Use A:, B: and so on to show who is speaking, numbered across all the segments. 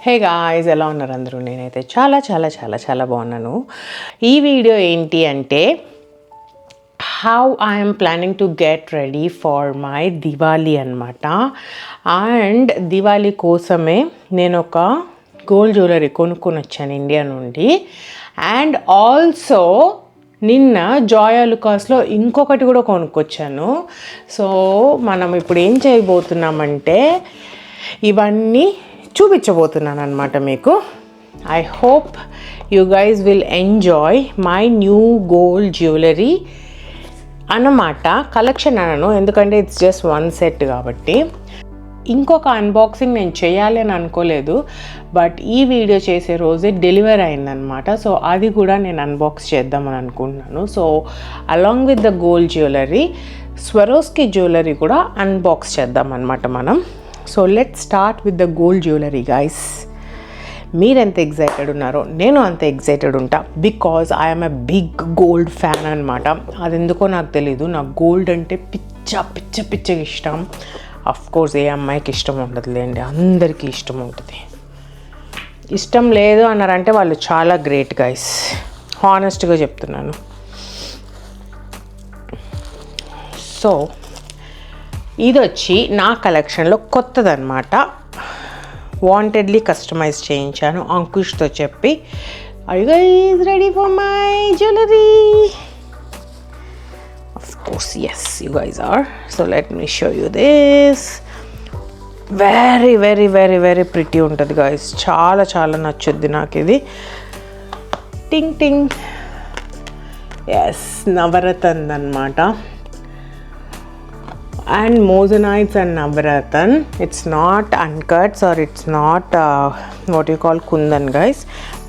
A: Hey guys, ఎలా ఉన్నారు అందరూ? నేనైతే చాలా చాలా చాలా చాలా బాగున్నాను. ఈ వీడియో ఏంటి అంటే how I'm planning to get ready for my Diwali అనమాట. అండ్ దివాళీ కోసమే నేను ఒక గోల్డ్ జ్యువెలరీ కొనుక్కొని వచ్చాను ఇండియా నుండి. అండ్ ఆల్సో నిన్న జాయ్ ఆలుకాస్లో ఇంకొకటి కూడా కొనుక్కొచ్చాను. సో మనం ఇప్పుడు ఏం చేయబోతున్నామంటే ఇవన్నీ చూపించబోతున్నాను అనమాట మీకు. I hope you guys will enjoy my new gold jewellery అన్నమాట. కలెక్షన్ అనను, ఎందుకంటే ఇట్స్ జస్ట్ వన్ సెట్ కాబట్టి. ఇంకొక అన్బాక్సింగ్ నేను చేయాలి అని అనుకోలేదు, బట్ ఈ వీడియో చేసే రోజే డెలివరీ అయిందనమాట. సో అది కూడా నేను అన్బాక్స్ చేద్దామని అనుకుంటున్నాను. So along with the gold jewellery, Swarovski jewellery కూడా అన్బాక్స్ చేద్దాం అనమాట మనం. So let's start with the gold jewellery guys. మీరెంత ఎగ్జైటెడ్ ఉన్నారో నేను అంత ఎగ్జైటెడ్ ఉంటా, because I'm a big gold fan అనమాట. అది ఎందుకో నాకు తెలీదు, నాకు గోల్డ్ అంటే పిచ్చగా ఇష్టం. అఫ్ కోర్స్ ఏ అమ్మాయికి ఇష్టం ఉండదులేండి, అందరికీ ఇష్టం ఉంటుంది. ఇష్టం లేదు అన్నారంటే వాళ్ళు చాలా గ్రేట్ గైస్, హానెస్ట్గా చెప్తున్నాను. సో ఇది వచ్చి నా కలెక్షన్లో కొత్తదనమాట. వాంటెడ్లీ కస్టమైజ్ చేయించాను అంకుష్తో చెప్పి. Are you guys ready for my jewellery? Of course yes, you guys are. So let me show you this. Very very very very pretty ఉంటుంది గైస్, చాలా చాలా నచ్చుద్ది నాకు ఇది. టింగ్ టింగ్, ఎస్, నవరత్న అనమాట. And mosenites and navarathan, it's not uncuts or it's not what you call kundan guys.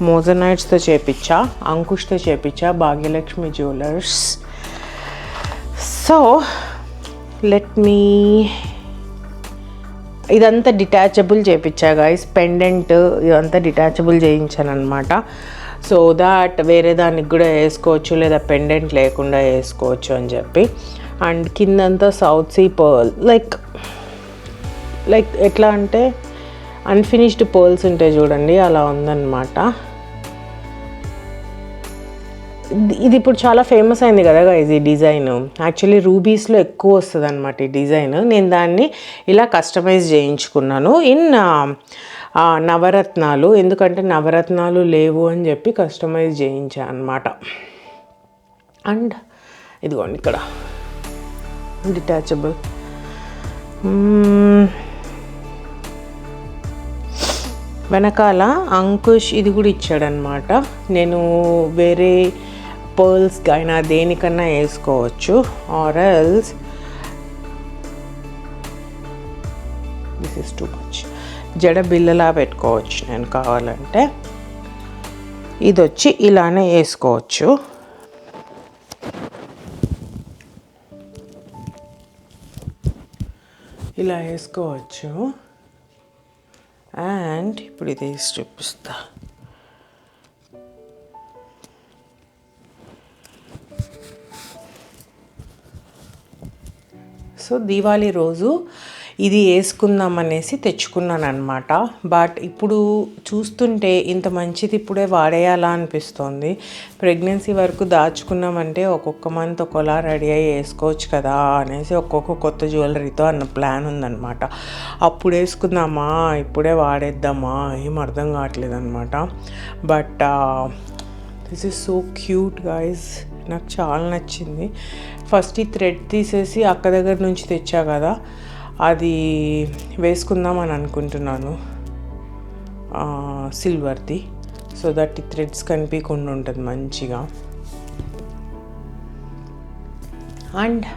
A: Mosenites తో చేపించా, అంకుష్ తో చేపించా, Bhagyalakshmi jewellers. So let me, ఇదంతా డిటాచబుల్ చేపించా గైస్. పెండెంట్ ఇదంతా డిటాచబుల్ చేయించాను అనమాట. సో దాట్ వేరే దానికి కూడా వేసుకోవచ్చు, లేదా పెండెంట్ లేకుండా వేసుకోవచ్చు అని చెప్పి. అండ్ కిందంతా సౌత్ సీ పర్ల్, లైక్ ఎట్లా అంటే అన్ఫినిష్డ్ పర్ల్స్ ఉంటాయి చూడండి, అలా ఉందన్నమాట. ఇది ఇప్పుడు చాలా ఫేమస్ అయింది కదా ఇది డిజైన్. యాక్చువల్లీ రూబీస్లో ఎక్కువ వస్తుంది అనమాట ఈ డిజైన్. నేను దాన్ని ఇలా కస్టమైజ్ చేయించుకున్నాను ఇన్ నవరత్నాలు, ఎందుకంటే నవరత్నాలు లేవు అని చెప్పి కస్టమైజ్ చేయించాను అనమాట. అండ్ ఇదిగోండి ఇక్కడ డిటాచబుల్. వెనకాల అంకుష్ ఇది కూడా ఇచ్చాడనమాట. నేను వేరే పర్ల్స్ అయినా దేనికన్నా వేసుకోవచ్చు, or else this is too much. జడ బిల్లలా పెట్టుకోవచ్చు నేను కావాలంటే. ఇది వచ్చి ఇలానే వేసుకోవచ్చు. ఇలా వేసుకోవచ్చు. అండ్ ఇప్పుడు ఇది వేసి చూపిస్తా. సో దీవాళీ రోజు ఇది వేసుకుందాం అనేసి తెచ్చుకున్నాను అనమాట. బట్ ఇప్పుడు చూస్తుంటే ఇంత మంచిది ఇప్పుడే వాడేయాలా అనిపిస్తుంది. ప్రెగ్నెన్సీ వరకు దాచుకున్నామంటే ఒక్కొక్క మంత్ ఒకలా రెడీ అయ్యి వేసుకోవచ్చు కదా అనేసి ఒక్కొక్క కొత్త జ్యువెలరీతో అన్న ప్లాన్ ఉందన్నమాట. అప్పుడు వేసుకుందామా ఇప్పుడే వాడేద్దామా ఏం అర్థం కావట్లేదు అనమాట. But this is so cute guys, నాకు చాలా నచ్చింది. ఫస్ట్ ఈ థ్రెడ్ తీసేసి అక్క దగ్గర నుంచి తెచ్చా కదా, అది వేసుకుందామని అనుకుంటున్నాను, సిల్వర్ది. సో దట్ ఈ థ్రెడ్స్ కనిపించకుండా ఉంటుంది మంచిగా. And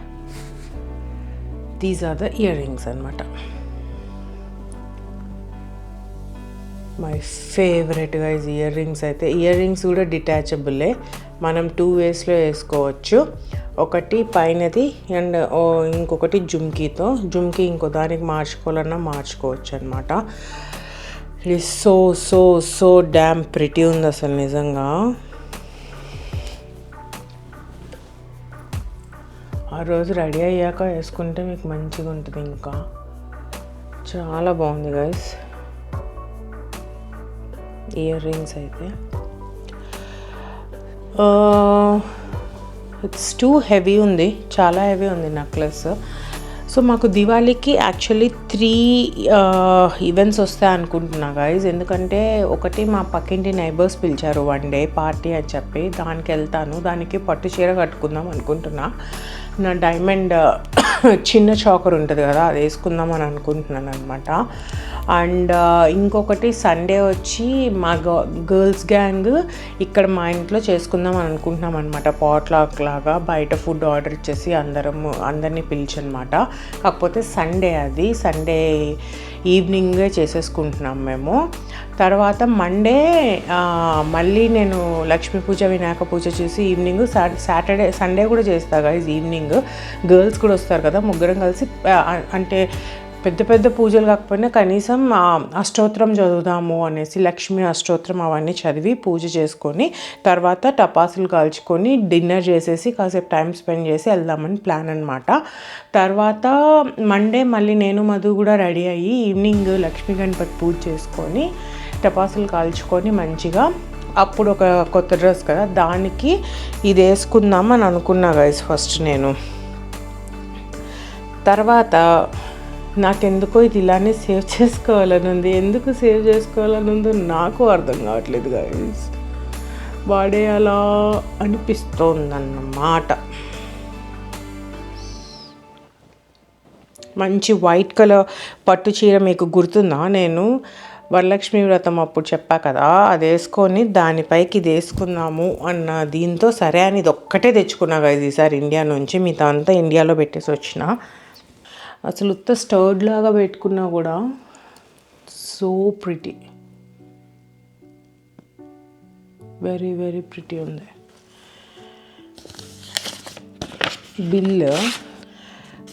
A: these are the earrings అనమాట. My favourite guys earrings. అయితే ఇయర్ రింగ్స్ కూడా డిటాచబుల్లే, మనం 2 వేస్లో వేసుకోవచ్చు. ఒకటి పైనది అండ్ ఇంకొకటి జుమ్కీతో. జుమ్కీ ఇంకో దానికి మార్చుకోవాలన్నా మార్చుకోవచ్చు అనమాట. It is so so so damn pretty ఉంది అసలు నిజంగా. ఆ రోజు రెడీ అయ్యాక వేసుకుంటే మీకు మంచిగా ఉంటుంది, ఇంకా చాలా బాగుంది గైస్. ఇయర్ రింగ్స్ అయితే ఇట్స్ టూ హెవీ ఉంది, చాలా హెవీ ఉంది నెక్లెస్. సో మాకు దివాళీకి యాక్చువల్లీ 3 ఈవెంట్స్ వస్తాయి అనుకుంటున్నా గైజ్. ఎందుకంటే ఒకటి మా పక్కింటి నైబర్స్ పిలిచారు 1 డే పార్టీ అని చెప్పి, దానికి వెళ్తాను. దానికి పట్టు చీర కట్టుకుందాం అనుకుంటున్నా. నా డైమండ్ చిన్న చాకర్ ఉంటుంది కదా, అది వేసుకుందాం అని అనుకుంటున్నాను అనమాట. అండ్ ఇంకొకటి సండే వచ్చి మా గర్ల్స్ గ్యాంగ్ ఇక్కడ మా ఇంట్లో చేసుకుందాం అని అనుకుంటున్నాం అనమాట. పాట్లాక్ లాగా బయట ఫుడ్ ఆర్డర్ ఇచ్చేసి అందరినీ పిలిచనమాట. కాకపోతే సండే సండే ఈవినింగే చేసేసుకుంటున్నాం మేము. తర్వాత మండే మళ్ళీ నేను లక్ష్మీ పూజ వినాయక పూజ చేసి ఈవినింగ్ సండే కూడా చేస్తా గైజ్. ఈవినింగ్ గర్ల్స్ కూడా వస్తారు కదా, ముగ్గురం కలిసి అంటే పెద్ద పెద్ద పూజలు కాకపోయినా కనీసం అష్టోత్తరం చదువుదాము అనేసి లక్ష్మీ అష్టోత్తరం అవన్నీ చదివి పూజ చేసుకొని తర్వాత టపాసులు కాల్చుకొని డిన్నర్ చేసేసి కాసేపు టైం స్పెండ్ చేసి వెళ్దామని ప్లాన్ అనమాట. తర్వాత మండే మళ్ళీ నేను మధు కూడా రెడీ అయ్యి ఈవినింగ్ లక్ష్మీ గణపతి పూజ చేసుకొని టపాసులు కాల్చుకొని మంచిగా అప్పుడు ఒక కొత్త డ్రెస్ కదా దానికి ఇది వేసుకుందాం అని అనుకున్నా గైస్ ఫస్ట్ నేను. తర్వాత నాకెందుకో ఇది ఇలానే సేవ్ చేసుకోవాలని ఉంది. ఎందుకు సేవ్ చేసుకోవాలని ఉందో నాకు అర్థం కావట్లేదు గైస్. వాడేయాలా అనిపిస్తోందన్నమాట. మంచి వైట్ కలర్ పట్టు చీర మీకు గుర్తుందా, నేను వరలక్ష్మి వ్రతం అప్పుడు చెప్పా కదా, అది వేసుకొని దానిపైకి ఇది వేసుకుందాము అన్న దీంతో సరే అని ఇది ఒక్కటే తెచ్చుకున్నా గైస్ ఈసారి ఇండియా నుంచి. మిగతా అంతా ఇండియాలో పెట్టేసి వచ్చిన. అసలు ఉత్త స్టర్డ్ లాగా పెట్టుకున్నా కూడా so pretty, very very pretty ఉంది. బిల్లు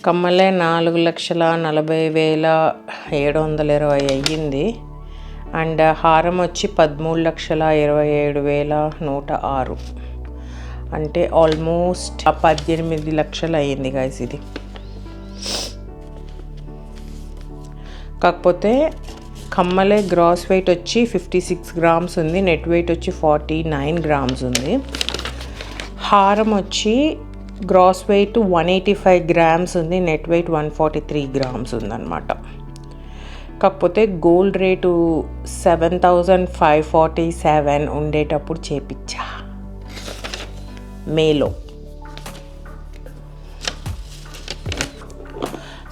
A: కమ్మలే 4,40,720 అయ్యింది. అండ్ హారం వచ్చి 13,27,106, అంటే ఆల్మోస్ట్ 18 లక్షలు అయ్యింది గైస్ ఇది. కాకపోతే కమ్మలే గ్రాస్ వెయిట్ వచ్చి 56 గ్రామ్స్ ఉంది, నెట్ వెయిట్ వచ్చి 49 గ్రామ్స్ ఉంది. హారం వచ్చి గ్రాస్ వెయిట్ 185 గ్రామ్స్ ఉంది, నెట్ వెయిట్ 143 గ్రామ్స్ ఉందన్నమాట. కాకపోతే గోల్డ్ రేటు 7,547 ఉండేటప్పుడు చేపించా మేలో.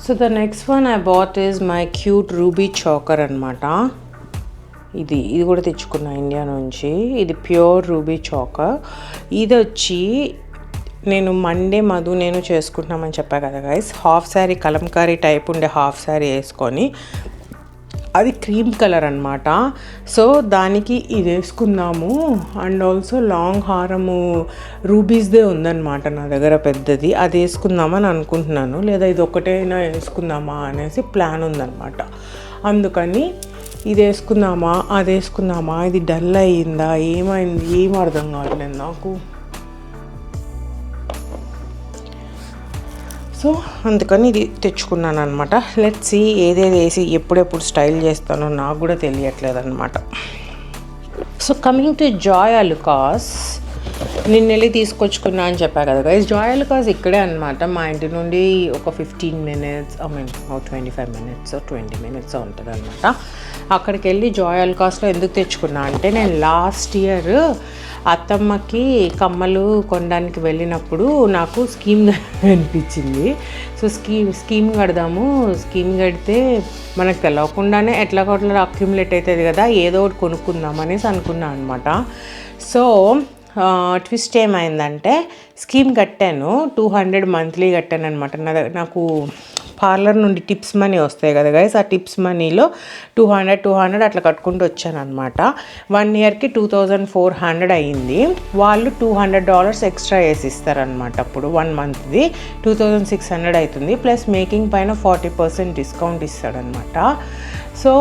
A: So the next one I bought is my cute ruby choker అనమాట. ఇది కూడా తెచ్చుకున్నా ఇండియా నుంచి. ఇది ప్యూర్ రూబీ చాకర్. ఇది వచ్చి నేను మండే మధు నేను చేసుకుంటున్నామని చెప్పా కదా guys, half sari Kalamkari type ఉండే హాఫ్ శారీ వేసుకొని, అది క్రీమ్ కలర్ అనమాట. సో దానికి ఇది వేసుకుందాము. అండ్ ఆల్సో లాంగ్ హారము రూబీస్దే ఉందన్నమాట నా దగ్గర పెద్దది, అది వేసుకుందామని అనుకుంటున్నాను. లేదా ఇది ఒకటైనా వేసుకుందామా అనేసి ప్లాన్ ఉందన్నమాట. అందుకని ఇది వేసుకుందామా అది వేసుకుందామా, ఇది డల్ అయ్యిందా ఏమైంది ఏం అర్థం కావట్లేదు నాకు. సో అందుకని ఇది తెచ్చుకున్నాను అనమాట. లెట్స్ సీ ఏదేది వేసి ఎప్పుడెప్పుడు స్టైల్ చేస్తానో నాకు కూడా తెలియట్లేదు అనమాట. So coming to Joy Alukkas, నిన్నెళ్ళి తీసుకొచ్చుకున్నా అని చెప్పా కదా గైస్. జాయ్ అలుకాస్ ఇక్కడే అనమాట, మా ఇంటి నుండి ఒక 15 minutes 25 minutes 20 minutes ఉంటుంది అనమాట. అక్కడికి వెళ్ళి జాయ్ అలుకాస్లో ఎందుకు తెచ్చుకున్నా అంటే, నేను లాస్ట్ ఇయర్ అత్తమ్మకి కమ్మలు కొనడానికి వెళ్ళినప్పుడు నాకు స్కీమ్ అనిపించింది. సో స్కీమ్ కడదాము, స్కీమ్ కడితే మనకు తెలియకుండానే ఎట్లా అక్యుములేట్ అవుతుంది కదా, ఏదో ఒకటి కొనుక్కుందాం అనేసి అనుకున్నాను అనమాట. సో ట్విస్ట్ ఏమైందంటే, స్కీమ్ కట్టాను 200 మంత్లీ కట్టాను అనమాట. నాకు పార్లర్ నుండి టిప్స్ మనీ వస్తాయి కదా గైస్, ఆ టిప్స్ మనీలో 200 అట్లా కట్టుకుంటూ వచ్చాను అనమాట. 1 yearకి 2,400 అయ్యింది. వాళ్ళు $200 ఎక్స్ట్రా వేసి ఇస్తారనమాట. అప్పుడు 1 monthది 2,600 అవుతుంది. ప్లస్ మేకింగ్ పైన 40% డిస్కౌంట్ ఇస్తాడనమాట. సో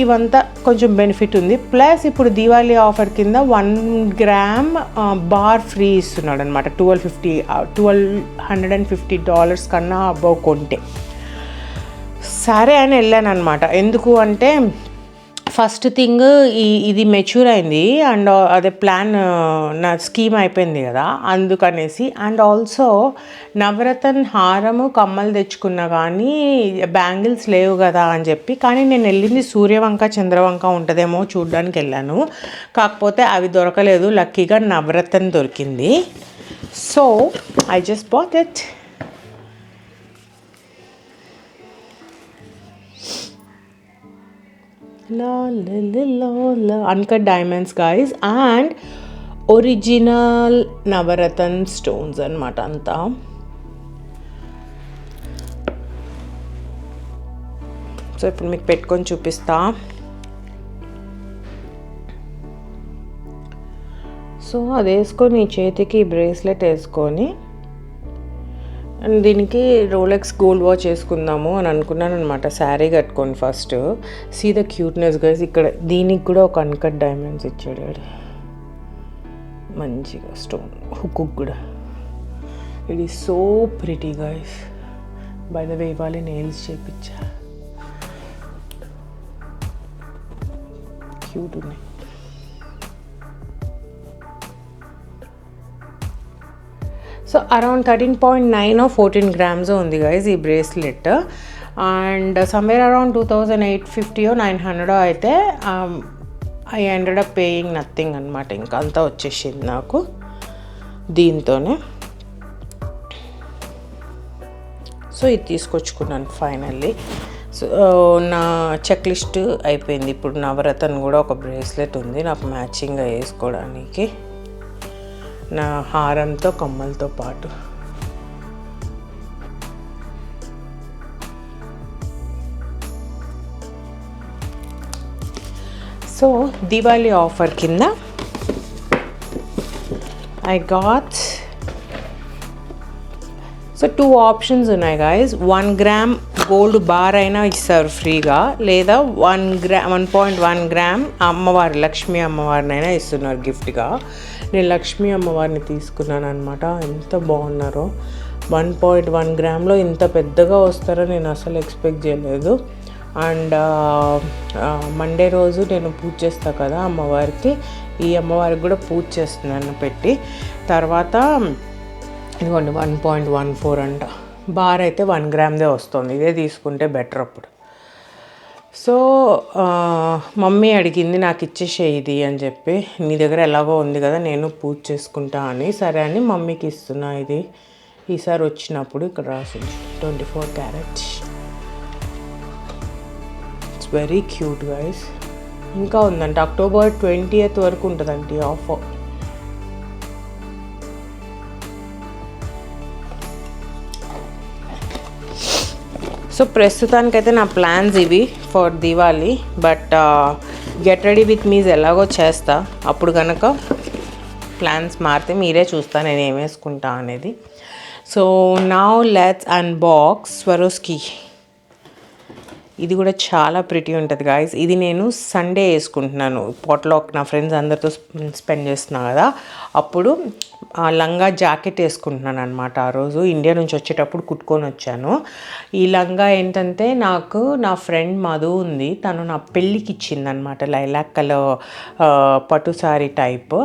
A: ఇవంతా కొంచెం బెనిఫిట్ ఉంది. ప్లస్ ఇప్పుడు దీవాళీ ఆఫర్ కింద 1 గ్రామ్ బార్ ఫ్రీ ఇస్తున్నాడు అనమాట. $1,250 కన్నా అబౌవ్ కొంటే. సరే అని వెళ్ళాను అనమాట. ఎందుకు అంటే ఫస్ట్ థింగ్ ఇది మెచ్యూర్ అయింది అండ్ అదే ప్లాన్ నా స్కీమ్ అయిపోయింది కదా అందుకనేసి. అండ్ ఆల్సో నవరత్న హారము కమ్మలు తెచ్చుకున్నా కానీ బ్యాంగిల్స్ లేవు కదా అని చెప్పి. కానీ నేను వెళ్ళింది సూర్యవంక చంద్రవంక ఉంటుందేమో చూడ్డానికి వెళ్ళాను, కాకపోతే అవి దొరకలేదు. లక్కీగా నవరత్న దొరికింది. So I just bought it. Uncut diamonds guys, and original navaratna stones అన్నమాట అంతా. సో ఇప్పుడు మీకు పెట్టుకొని చూపిస్తా. సో అది వేసుకొని చేతికి బ్రేస్లెట్ వేసుకొని అండ్ దీనికి రోలెక్స్ గోల్డ్ వాచ్ వేసుకుందాము అని అనుకున్నాను అనమాట, శారీ కట్టుకొని. First see the cuteness guys. ఇక్కడ దీనికి కూడా ఒక అన్కట్ డైమండ్స్ ఇచ్చాడు మంచిగా, స్టోన్ హుక్ కూడా. It is so pretty guys. By the way ఇవాళ నెయిల్స్ చేయించా, క్యూట్ ఉన్నాయి. సో అరౌండ్ 13.9 or 14 grams ఉంది గైజ్ ఈ bracelet. And somewhere around 2850 or 900 అయితే I ended up paying nothing అనమాట. ఇంకా అంతా వచ్చేసింది నాకు దీంతోనే. సో ఇది తీసుకొచ్చుకున్నాను ఫైనల్లీ. సో నా చెక్ లిస్ట్ అయిపోయింది. ఇప్పుడు నవరత్న కూడా ఒక బ్రేస్లెట్ ఉంది నాకు మ్యాచింగ్గా వేసుకోవడానికి, నా హారంతో కమ్మలతో పాటు. సో దివాళీ ఆఫర్ కింద ఐ గాట్ సో 2 ఆప్షన్స్ ఉన్నాయి గాయస్. 1 gram గోల్డ్ బార్ అయినా ఇస్తారు ఫ్రీగా, లేదా 1.1 gram అమ్మవారి లక్ష్మీ అమ్మవారినైనా ఇస్తున్నారు గిఫ్ట్గా. నేను లక్ష్మీ అమ్మవారిని తీసుకున్నాను అనమాట. ఎంత బాగున్నారో. 1.1 గ్రామ్లో ఇంత పెద్దగా వస్తారో నేను అసలు ఎక్స్పెక్ట్ చేయలేదు. అండ్ మండే రోజు నేను పూజ చేస్తాను కదా అమ్మవారికి, ఈ అమ్మవారికి కూడా పూజ చేస్తున్నాను పెట్టి. తర్వాత ఇదిగోండి 1.14 అంట. బార్ అయితే 1 గ్రామ్దే వస్తుంది. ఇదే తీసుకుంటే బెటర్ అప్పుడు. సో మమ్మీ అడిగింది నాకు ఇచ్చేసే ఇది అని చెప్పి, నీ దగ్గర ఎలాగో ఉంది కదా నేను పూజ చేసుకుంటా అని. సరే అని మమ్మీకి ఇస్తున్నా ఇది. ఈసారి వచ్చినప్పుడు ఇక్కడ రాసింది 24 carats. It's very cute guys. ఇంకా ఉందంట, October 20th వరకు ఉంటుందంట ఈ ఆఫర్. సో ప్రస్తుతానికైతే నా ప్లాన్స్ ఇవి for Diwali. But get ready with me's ఎలాగో చేస్తా, అప్పుడు కనుక ప్లాన్స్ మారితే మీరే చూస్తా నేను ఏం వేసుకుంటా అనేది. So now let's unbox Swarovski. ఇది కూడా చాలా ప్రిటీ ఉంటుంది గాయస్. ఇది నేను సండే వేసుకుంటున్నాను. పాట్లాక్ నా ఫ్రెండ్స్ అందరితో స్పెండ్ చేస్తున్నా కదా, అప్పుడు లంగా జాకెట్ వేసుకుంటున్నాను అనమాట. ఆ రోజు ఇండియా నుంచి వచ్చేటప్పుడు కుట్టుకొని వచ్చాను. ఈ లంగా ఏంటంటే నాకు నా ఫ్రెండ్ మధు ఉంది, తను నా పెళ్ళికి ఇచ్చిందనమాట. లైలాక్ కలర్ పట్టు సారీ టైప్.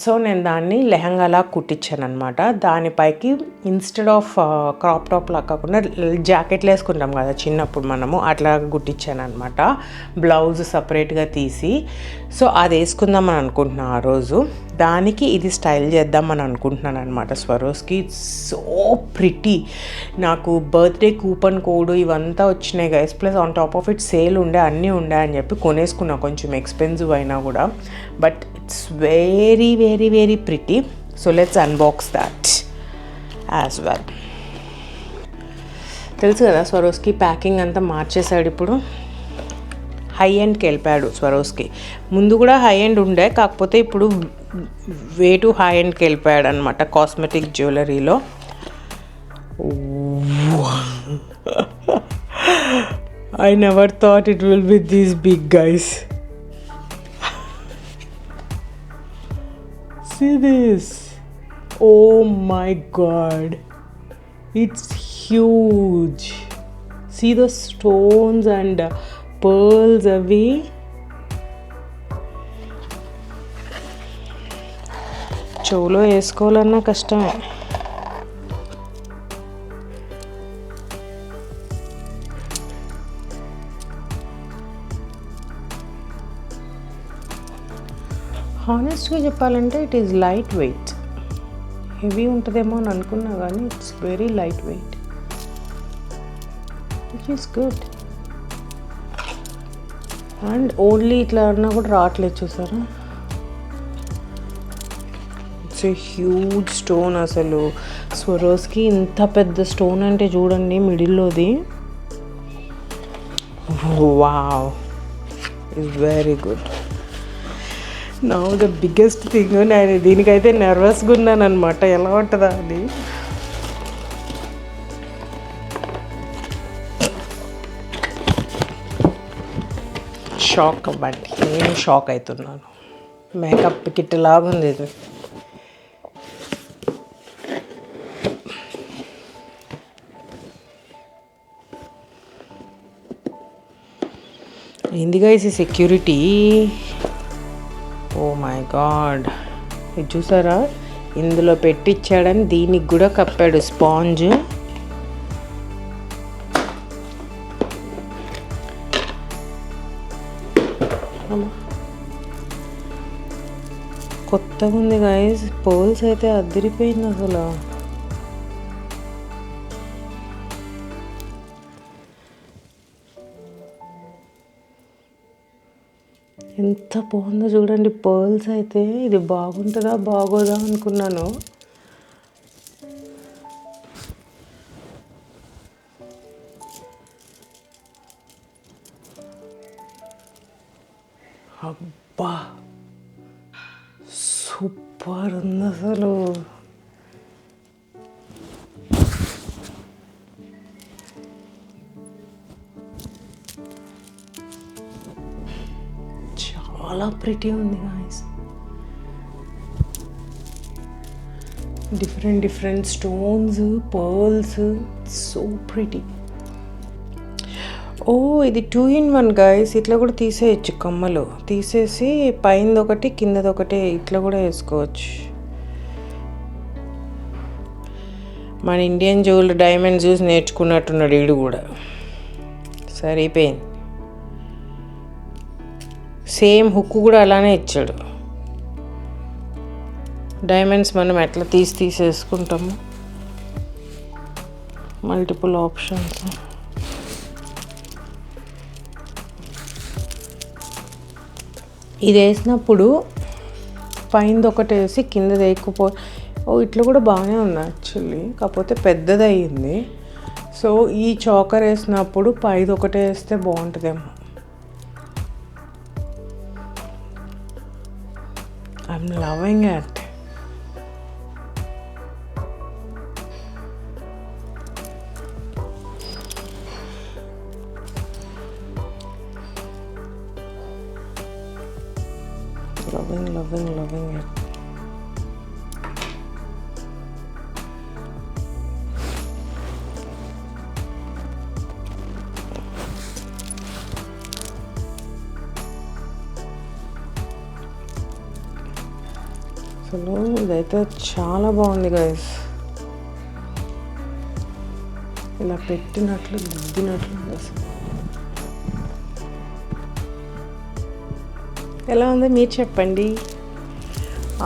A: సో నేను దాన్ని లెహంగాలా కుట్టించాను అనమాట. దానిపైకి ఇన్స్టెడ్ ఆఫ్ క్రాప్ టాప్ లా కాకుండా జాకెట్లు వేసుకుంటాం కదా చిన్నప్పుడు మనము, అట్లా కుట్టించాను అనమాట. బ్లౌజ్ సపరేట్గా తీసి. సో అది వేసుకుందామని అనుకుంటున్నాను ఆ రోజు. దానికి ఇది స్టైల్ చేద్దామని అనుకుంటున్నాను అనమాట స్వరోస్కి. So pretty. నాకు బర్త్డే కూపన్ కోడ్ ఇవంతా వచ్చినాయి guys. Plus on top of it sale ఉండే, అన్నీ ఉండే అని చెప్పి కొనేసుకున్నా, కొంచెం ఎక్స్పెన్సివ్ అయినా కూడా. But it's very very very pretty. So let's unbox that as well. తెలుసు కదా స్వరోస్కి ప్యాకింగ్ అంతా మార్చేశాడు. ఇప్పుడు హై ఎండ్కి వెళ్ళిపోయాడు స్వరోస్కి. ముందు కూడా హై ఎండ్ ఉండే, కాకపోతే ఇప్పుడు వే టు హై ఎండ్కి వెళ్ళిపోయాడు అనమాట cosmetic జ్యువెలరీలో. I never thought it will be this big guys. See this. Oh my god. It's huge. See the stones and pearls away. చెవులో వేసుకోవాలన్నా కష్టమే. హానెస్ట్గా చెప్పాలంటే it is light weight. Heavy ఉంటుందేమో అని అనుకున్నా కానీ it's very light weight, which is good. And only ఇట్లా అన్నా కూడా రావట్లేదు, చూసారా? It's a huge stone. అసలు స్వరోస్కి ఇంత పెద్ద స్టోన్ అంటే చూడండి మిడిల్లోది. Wow, it's very good. Now the biggest thing, నేను దీనికైతే నర్వస్గా ఉన్నాను అనమాట, ఎలా ఉంటుందా అది. షాక్ అవ్వండి, నేను షాక్ అవుతున్నాను. మేకప్ కిట్ లాగా ఉంది ఇది. ఏందిగా ఇది సెక్యూరిటీ? ఓ మై గాడ్, ఇది చూసారా? ఇందులో పెట్టించాడని దీనికి కూడా కప్పాడు స్పాంజ్. కొత్తగా ఉంది గైస్, పర్ల్స్ అయితే అదిరిపోయింది అసలు. ఎంత బాగుందో చూడండి పర్ల్స్ అయితే. ఇది బాగుంటుందా బాగోదా అనుకున్నాను. అబ్బా, సూపర్ ఉంది అసలు. చాలా ప్రిటీ ఉంది guys. Different stones, pearls, so pretty. ఓ, ఇది 2-in-1 గాయస్. ఇట్లా కూడా తీసేయచ్చు, కమ్మలు తీసేసి పైనది ఒకటి కిందది ఒకటి ఇట్లా కూడా వేసుకోవచ్చు. మన ఇండియన్ జ్యువెలరీ డైమండ్స్ చూసి నేర్చుకున్నట్టున్నాడు వీడు కూడా. సరిపోయింది. సేమ్ హుక్ కూడా అలానే ఇచ్చాడు. డైమండ్స్ మనం ఎట్లా తీసేసుకుంటాము, మల్టిపుల్ ఆప్షన్స్. ఇది వేసినప్పుడు పైనది ఒకటి వేసి కిందది వేయకపో. ఓ, ఇట్లా కూడా బాగానే ఉంది యాక్చువల్లీ, కాకపోతే పెద్దది అయ్యింది. సో ఈ చాకర్ వేసినప్పుడు పైది ఒకటే వేస్తే బాగుంటుందేమో. I'm loving it. Loving it. అసలు ఇదైతే చాలా బాగుంది గైస్. ఇలా పెట్టినట్లు దిద్దినట్లు అసలు ఎలా ఉంది మీరు చెప్పండి.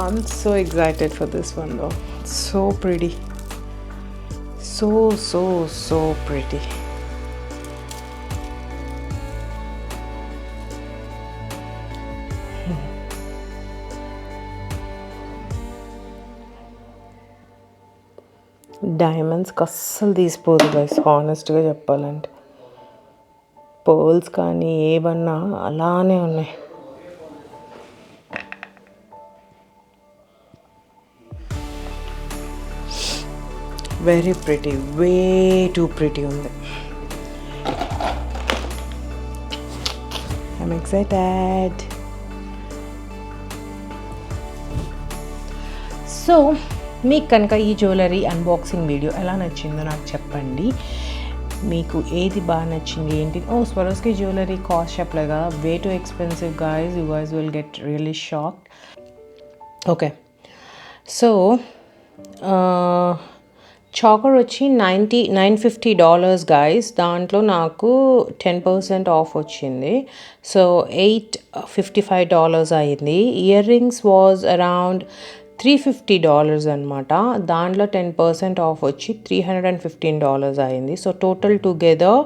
A: I'm so excited for this one though. So pretty, so pretty. డైమండ్స్కి అస్సలు తీసిపోదు గైస్, హానెస్ట్గా చెప్పాలంటే. పర్ల్స్ కానీ ఏవన్నా అలానే ఉన్నాయి. వెరీ ప్రిటీ, వే టూ ప్రిటీ ఉంది. I'm excited. సో మీకు కనుక ఈ జ్యువెలరీ అన్బాక్సింగ్ వీడియో ఎలా నచ్చిందో నాకు చెప్పండి. మీకు ఏది బాగా నచ్చింది ఏంటి? ఓ, స్వరోస్కి జ్యువెలరీ కాస్ట్ చెప్పలేదా? Way too expensive guys. You guys will get really shocked. Okay, so choker వచ్చి $950 గైస్. దాంట్లో నాకు 10% ఆఫ్ వచ్చింది. సో $855 అయింది. ఇయర్ రింగ్స్ వాజ్ అరౌండ్ $350 అనమాట. దాంట్లో 10% ఆఫ్ వచ్చి $315 అయింది. సో టోటల్ టుగెదర్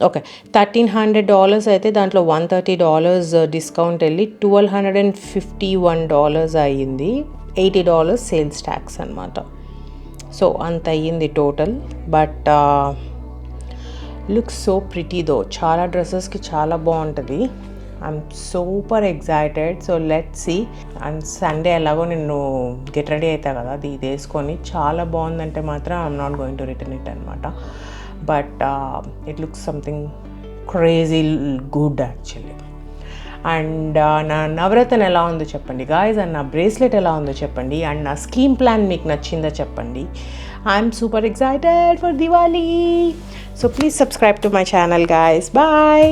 A: ఓకే $1,300 అయితే దాంట్లో $130 డిస్కౌంట్ వెళ్ళి $1,251 అయ్యింది. $80 సేల్స్ ట్యాక్స్ అనమాట. సో అంత అయ్యింది total. But looks so pretty though. చాలా డ్రెస్సెస్కి చాలా బాగుంటుంది. I'm super excited. So let's see. And Sunday ఎలాగో నేను గెట్ రెడీ అవుతా కదా, అది ఇది వేసుకొని చాలా బాగుందంటే మాత్రం I'm not going to return it అనమాట. But it looks something crazy good actually. And నా నవరత్న ఎలా ఉందో చెప్పండి గాయస్. అండ్ నా బ్రేస్లెట్ ఎలా ఉందో చెప్పండి. అండ్ నా స్కీమ్ ప్లాన్ మీకు నచ్చిందో చెప్పండి. I'm super excited for Diwali. So please subscribe to my channel guys. Bye.